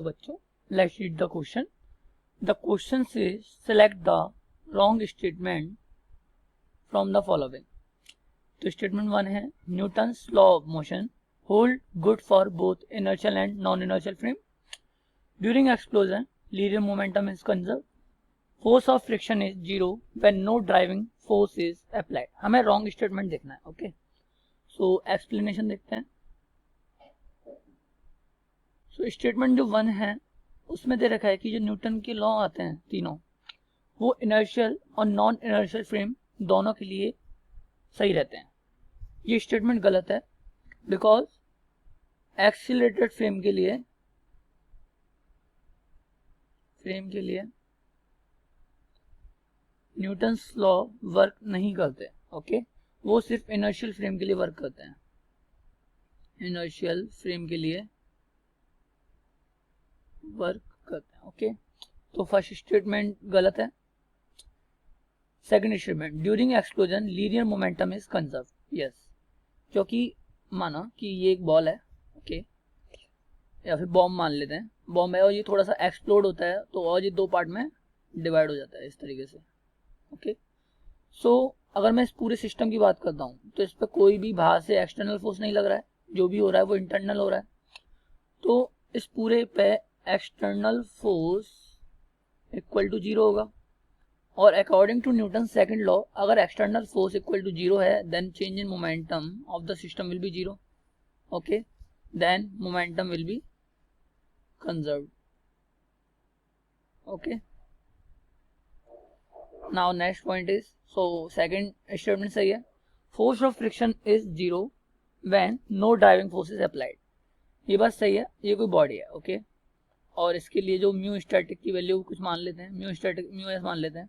बच्चों, let's read the question. The question से select the wrong statement from the following. तो statement 1 है Newton's law of motion hold good for both inertial and non inertial frame. During explosion linear momentum is conserve. Force of friction is zero when no driving force is applied. हमें wrong statement देखना है. Okay, सो explanation देखते हैं. So statement जो 1 है उसमें दे रखा है कि जो न्यूटन के लॉ आते हैं तीनों, वो इनर्शियल और नॉन इनर्शियल फ्रेम दोनों के लिए सही रहते हैं. ये स्टेटमेंट गलत है बिकॉज एक्सीलरेटेड फ्रेम के लिए न्यूटन्स लॉ वर्क नहीं करते. ओके, वो सिर्फ इनर्शियल फ्रेम के लिए वर्क करते हैं. इनर्शियल फ्रेम के लिए वर्क करते हैं. ओके, तो फर्स्ट स्टेटमेंट गलत है. Second statement during explosion linear momentum is conserve. Yes, क्योंकि माना कि ये एक बॉल है. ओके, या फिर बॉम्ब मान लेते हैं. बॉम्ब है और ये थोड़ा सा एक्सप्लोड होता है तो और ये दो पार्ट में डिवाइड हो जाता है इस तरीके से. ओके, सो अगर मैं इस पूरे सिस्टम की बात करता हूँ तो इस पर कोई भी बाहर से एक्सटर्नल फोर्स नहीं लग रहा है. जो भी हो रहा है वो इंटरनल हो रहा है. तो इस पूरे पे external force equal to zero होगा. और according to Newton second law, अगर external force equal to zero है then change in momentum of the system will be zero. Okay, then momentum will be conserved. Okay, now next point is, so second statement सही है. Force of friction is zero when no driving force is applied. ये बात सही है. ये कोई body है. Okay, और इसके लिए जो म्यू स्टैटिक की वैल्यू कुछ मान लेते हैं, म्यू स्टैटिक म्यू एस मान लेते हैं.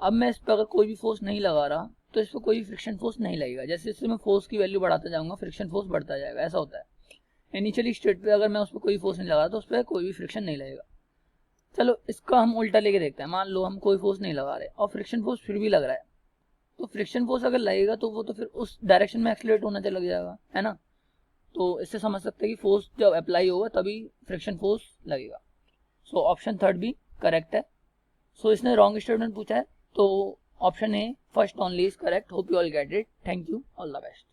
अब मैं इस पर अगर कोई भी फोर्स नहीं लगा रहा तो इस पर कोई भी फ्रिक्शन फोर्स नहीं लगेगा. जैसे जैसे मैं फोर्स की वैल्यू बढ़ाता जाऊंगा फ्रिक्शन फोर्स बढ़ता जाएगा. ऐसा होता है. इनिशियली स्टेट पे अगर मैं उस पर कोई फोर्स नहीं लगा रहा तो उस पर कोई भी फ्रिक्शन नहीं लगेगा. चलो इसका हम उल्टा लेके देखते हैं. मान लो हम कोई फोर्स नहीं लगा रहे और फ्रिक्शन फोर्स फिर भी लग रहा है. तो फ्रिक्शन फोर्स अगर लगेगा तो वो तो फिर उस डायरेक्शन में एक्सीलरेट होना लग जाएगा, है ना. तो इससे समझ सकते हैं कि फोर्स जब अप्लाई होगा तभी फ्रिक्शन फोर्स लगेगा. सो ऑप्शन थर्ड भी करेक्ट है. सो इसने रॉन्ग स्टेटमेंट पूछा है तो option A first only is correct. Hope you all get it. Thank you. All the best.